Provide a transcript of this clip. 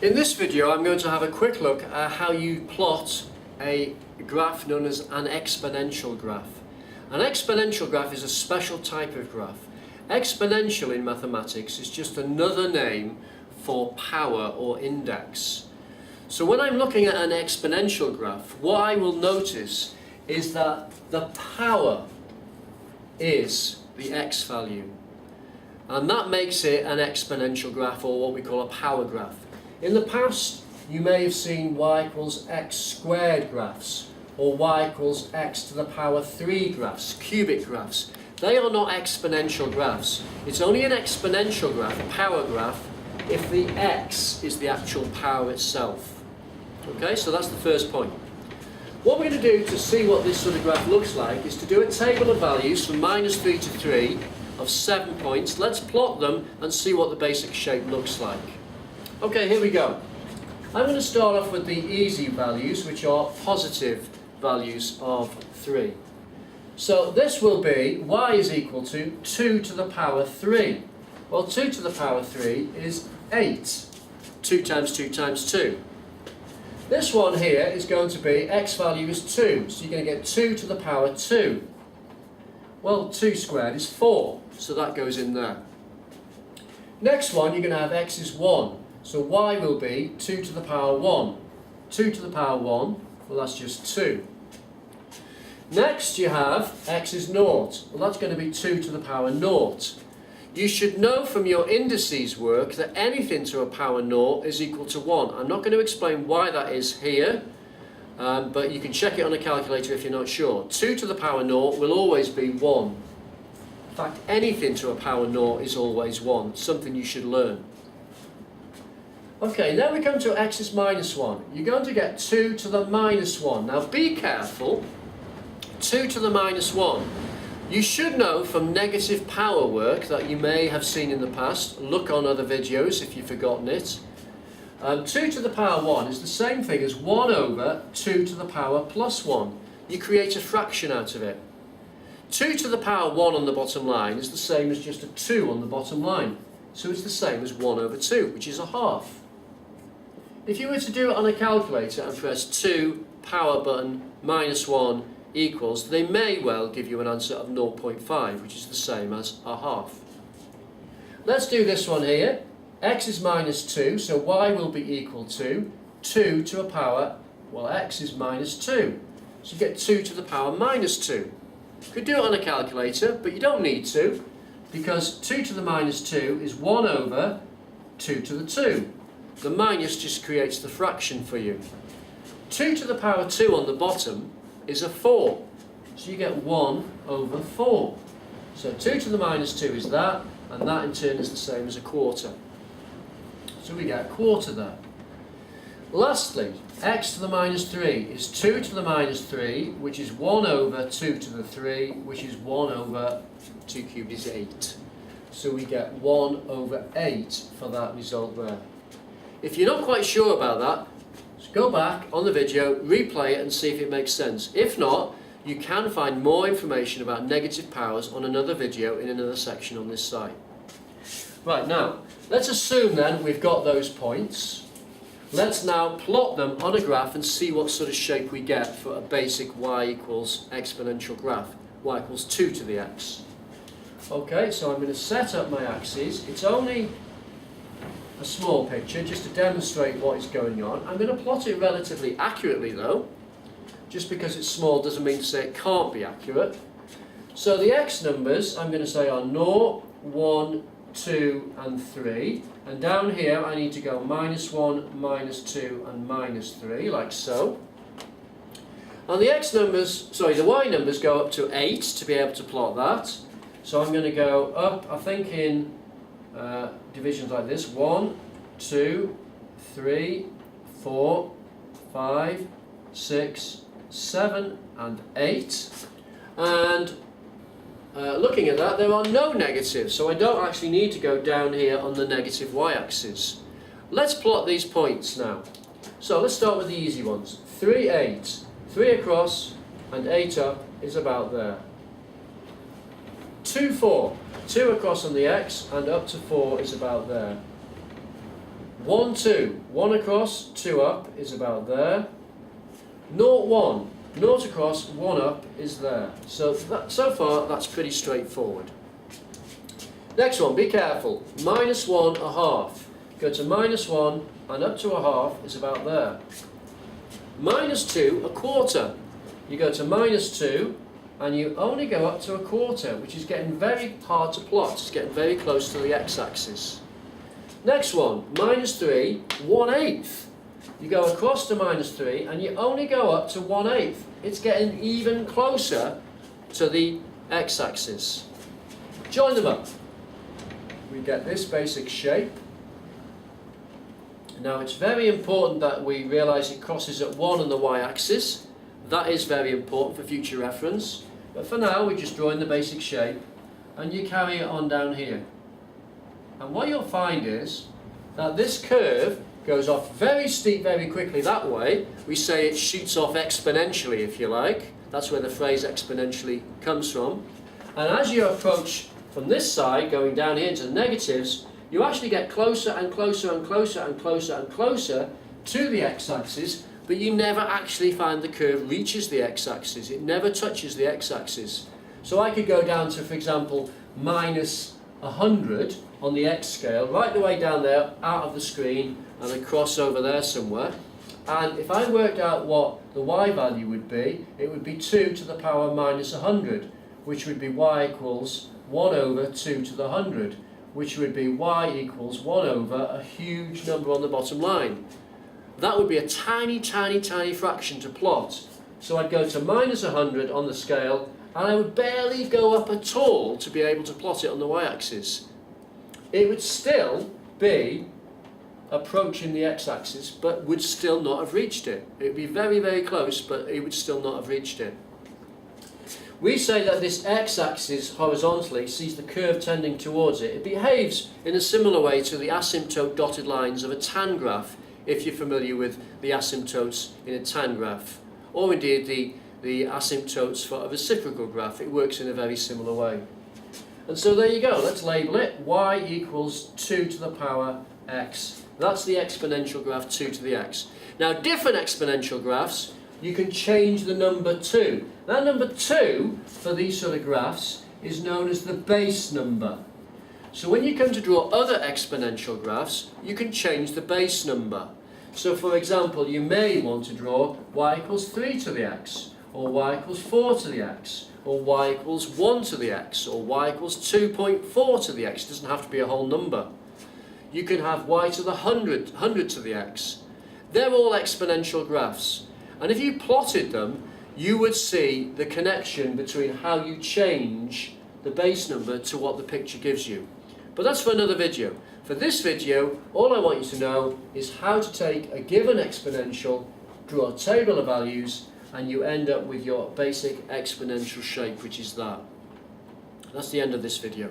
In this video I'm going to have a quick look at how you plot a graph known as an exponential graph. An exponential graph is a special type of graph. Exponential in mathematics is just another name for power or index. So when I'm looking at an exponential graph, what I will notice is that the power is the x value. And that makes it an exponential graph, or what we call a power graph. In the past, you may have seen y equals x squared graphs, or y equals x to the power 3 graphs, cubic graphs. They are not exponential graphs. It's only an exponential graph, a power graph, if the x is the actual power itself. Okay, so that's the first point. What we're going to do to see what this sort of graph looks like is to do a table of values from -3 to 3 of 7 points. Let's plot them and see what the basic shape looks like. Okay, here we go. I'm going to start off with the easy values, which are positive values of 3. So this will be y is equal to 2 to the power 3. Well, 2 to the power 3 is 8. 2 times 2 times 2. This one here is going to be x value is 2, so you're going to get 2 to the power 2. Well, 2 squared is 4, so that goes in there. Next one, you're going to have x is 1, so y will be 2 to the power 1. 2 to the power 1, well that's just 2. Next you have x is 0, well that's going to be 2 to the power 0. You should know from your indices work that anything to a power 0 is equal to 1. I'm not going to explain why that is here, but you can check it on a calculator if you're not sure. 2 to the power 0 will always be 1. In fact, anything to a power 0 is always 1, something you should learn. Okay, now we come to x is -1. You're going to get 2 to the -1. Now be careful, 2 to the -1. You should know from negative power work that you may have seen in the past. Look on other videos if you've forgotten it. 2 to the power 1 is the same thing as 1 over 2 to the power plus 1. You create a fraction out of it. 2 to the power 1 on the bottom line is the same as just a 2 on the bottom line. So it's the same as 1 over 2, which is a half. If you were to do it on a calculator and press 2, power button, -1, equals, they may well give you an answer of 0.5, which is the same as a half. Let's do this one here. X is -2, so y will be equal to 2 to a power, well, x is -2. So you get 2 to the power -2. You could do it on a calculator, but you don't need to, because 2 to the -2 is 1 over 2 to the 2. The minus just creates the fraction for you. 2 to the power 2 on the bottom is a 4. So you get 1 over 4. So 2 to the -2 is that, and that in turn is the same as a quarter. So we get a quarter there. Lastly, x to the -3 is 2 to the -3, which is 1 over 2 to the 3, which is 1 over 2 cubed is 8. So we get 1 over 8 for that result there. If you're not quite sure about that, just go back on the video, replay it and see if it makes sense. If not, you can find more information about negative powers on another video in another section on this site. Right, now, let's assume then we've got those points. Let's now plot them on a graph and see what sort of shape we get for a basic y equals exponential graph. Y equals 2 to the x. Okay, so I'm going to set up my axes. It's only a small picture just to demonstrate what is going on. I'm going to plot it relatively accurately though. Just because it's small doesn't mean to say it can't be accurate. So the x numbers I'm going to say are 0, 1, 2 and 3. And down here I need to go -1, -2 and -3 like so. And the x numbers, sorry, the y numbers go up to 8 to be able to plot that. So I'm going to go up, I think in divisions like this: 1, 2, 3, 4, 5, 6, 7 and 8. And looking at that, there are no negatives, so I don't actually need to go down here on the negative y-axis. Let's plot these points now. So let's start with the easy ones. 3, 8. 3 across and 8 up is about there. 2, 4. 2 across on the x and up to 4 is about there. 1, 2. 1 across, 2 up is about there. 0, 1. 0 across, 1 up is there. So far, that's pretty straightforward. Next one, be careful. -1, a half. Go to -1 and up to a half is about there. -2, a quarter. You go to -2 and you only go up to a quarter, which is getting very hard to plot. It's getting very close to the x-axis. Next one, -3, 1/8. You go across to -3 and you only go up to 1/8. It's getting even closer to the x-axis. Join them up. We get this basic shape. Now it's very important that we realise it crosses at 1 on the y-axis. That is very important for future reference. But for now we're just drawing the basic shape and you carry it on down here. And what you'll find is that this curve goes off very steep very quickly that way. We say it shoots off exponentially, if you like. That's where the phrase exponentially comes from. And as you approach from this side, going down here into the negatives, you actually get closer and closer and closer and closer and closer to the x-axis, but you never actually find the curve reaches the x-axis. It never touches the x-axis. So I could go down to, for example, -100 on the x scale, right the way down there, out of the screen, and across over there somewhere. And if I worked out what the y value would be, it would be 2 to the power -100, which would be y equals 1 over 2 to the 100, which would be y equals 1 over a huge number on the bottom line. That would be a tiny, tiny, tiny fraction to plot. So I'd go to -100 on the scale, and I would barely go up at all to be able to plot it on the y-axis. It would still be approaching the x-axis, but would still not have reached it. It would be very, very close, but it would still not have reached it. We say that this x-axis horizontally sees the curve tending towards it. It behaves in a similar way to the asymptote dotted lines of a tan graph, if you're familiar with the asymptotes in a tan graph, or indeed the asymptotes for a reciprocal graph. It works in a very similar way. And so there you go, let's label it. Y equals 2 to the power x. That's the exponential graph 2 to the x. Now different exponential graphs, you can change the number 2. That number 2 for these sort of graphs is known as the base number. So when you come to draw other exponential graphs, you can change the base number. So for example, you may want to draw y equals 3 to the x, or y equals 4 to the x, or y equals 1 to the x, or y equals 2.4 to the x. It doesn't have to be a whole number. You can have y to the 100 to the x. They're all exponential graphs. And if you plotted them, you would see the connection between how you change the base number to what the picture gives you. But that's for another video. For this video, all I want you to know is how to take a given exponential, draw a table of values, and you end up with your basic exponential shape, which is that. That's the end of this video.